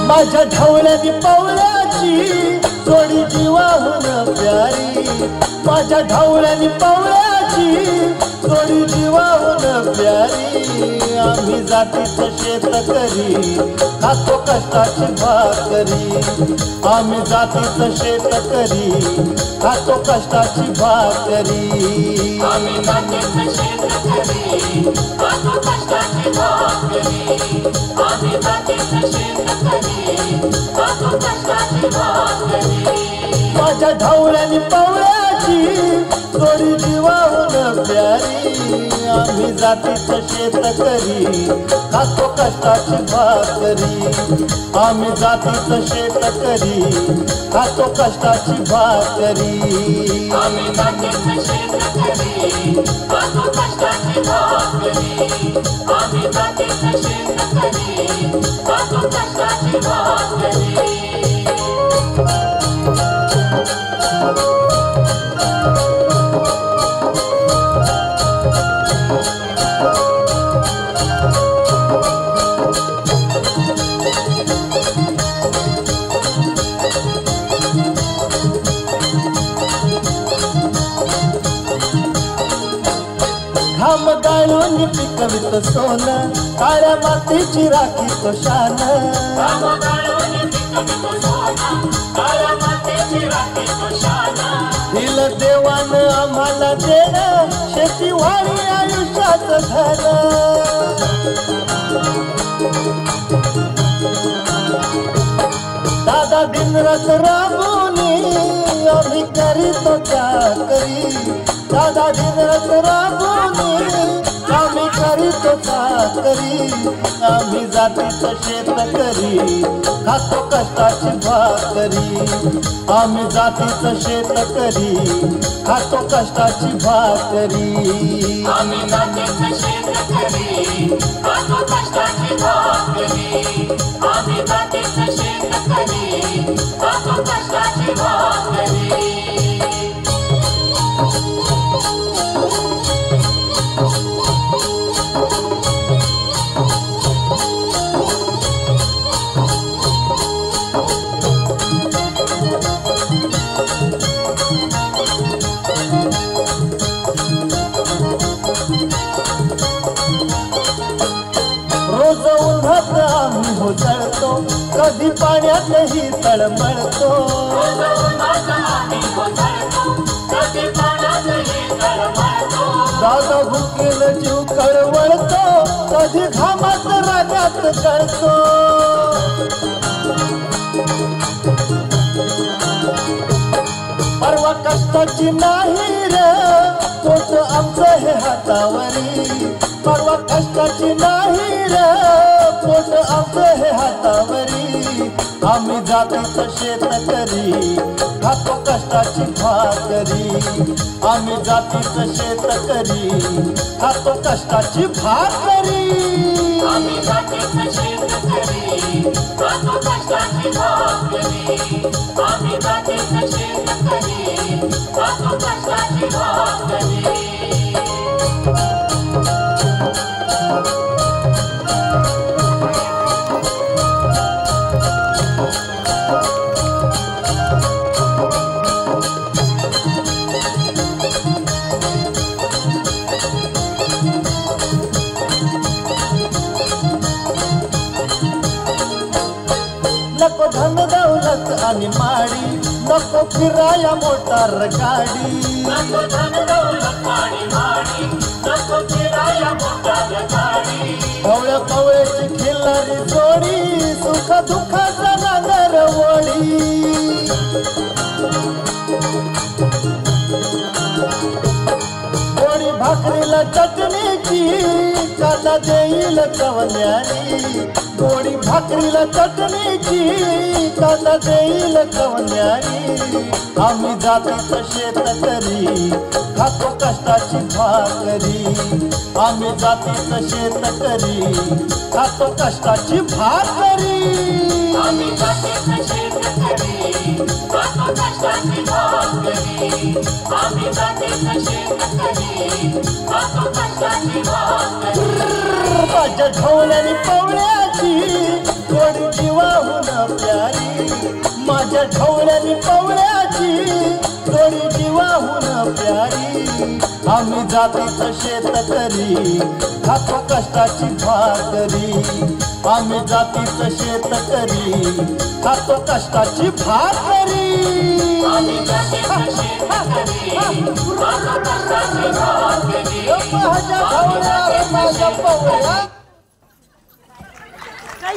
माझ्या ढवळ्यानी पवळ्याची जोडी जीवाहून प्यारी, माझ्या ढवळ्यानी पवळ्याची जोडी जीवाहून प्यारी। आम्ही जातीचं शेतकरी खातो कष्टाची भाकरी, आम्ही जातीचं शेतकरी खातो कष्टाची भाकरी, आम्ही जातीचं शेतकरी खातो कष्टाची भाकरी, आम्ही जातीचं शेतकरी खातो कष्टाची भाकरी। माझ्या ढवळ्यानी पवळ्याची जोडी जीवाहून प्यारी, आम्ही जातीचं शेतकरी खातो कष्टाची भाकरी, आम्ही जातीचं शेतकरी खातो कष्टाची भाकरी, आम्ही जातीचं शेतकरी खातो कष्टाची भाकरी, आम्ही जातीचं शेतकरी खातो कष्टाची भाकरी। घाम गाळून पिकवित सोनं, काळ्या मातीची राखी तो शान, घाम गाळून पिकवित सोनं, काळ्या मातीची राखी तो शान। दिलं देवानं आम्हाला देणं, शेतीवाडी आयुष्याचं धन। दादा दिनरात राबून आम्ही करीतो चाकरी, दादा दिनरात राबून आम्ही करीतो चाकरी, आम्ही जातीचं शेतकरी खातो कष्टाची भाकरी, आम्ही जातीचं शेतकरी खातो कष्टाची भाकरी, आम्ही जातीचं शेतकरी खातो कष्टाची भाकरी, आम्ही जातीचं शेतकरी खातो कष्टाची भाकरी। रोज उन्हात आम्ही होतळतो, कधी पाण्यातही तळमळतो, रोज उन्हात आम्ही होतळतो, कधी पाण्यातही तळमळतो। दादा भुकेल जीव कळवळतो, कधी घामात रागात कळतो, परवा कष्टाची नाही रे पोट आमचं हे हातावरी, परवा कष्टाची नाही रे पोट आमचं हे हातावरी, आम्ही जातीचं शेतकरी खातो कष्टाची भाकरी, आम्ही जातीचं शेतकरी खातो कष्टाची भाकरी, आम्ही जातीचं शेतकरी खातो कष्टाची भाकरी, आम्ही जातीचं शेतकरी खातो कष्टाची भाकरी। नको धन दौलत आणि माडी, नको फिराया मोटार गाडी, नको धन दौलत आणि माडी, नको फिराया मोटार गाडी, ढवळ्या पवळ्याची खिल्लारी जोडी, सुख दुःखाचा नांगर वडी, गोडी भाकरीला चटणीची कांदा देईल कवल्यानी, गोडी भाकरीला चटणीची कांदा देईल कवल्यानी, आम्ही जातीचं शेतकरी खातो कष्टाची भाकरी, आम्ही जातीचं शेतकरी खातो कष्टाची भाकरी, आम्ही जातीचं शेतकरी खातो कष्टाची भाकरी, आम्ही जातीचं शेतकरी खातो कष्टाची भाकरी। माझ्या ढवळ्यानी पवळ्याची जोडी ढवळ्यानी पवळ्याची जोडी जीवाहून प्यारी आम्ही जातीच शेतकरी खातो कष्टाची भाकरी आम्ही जातीच शेतकरी खातो कष्टाची भाकरी आम्ही जातीचं शेतकरी, खातो कष्टाची भाकरी. माझ्या ढवळ्या माझ्या पवळ्या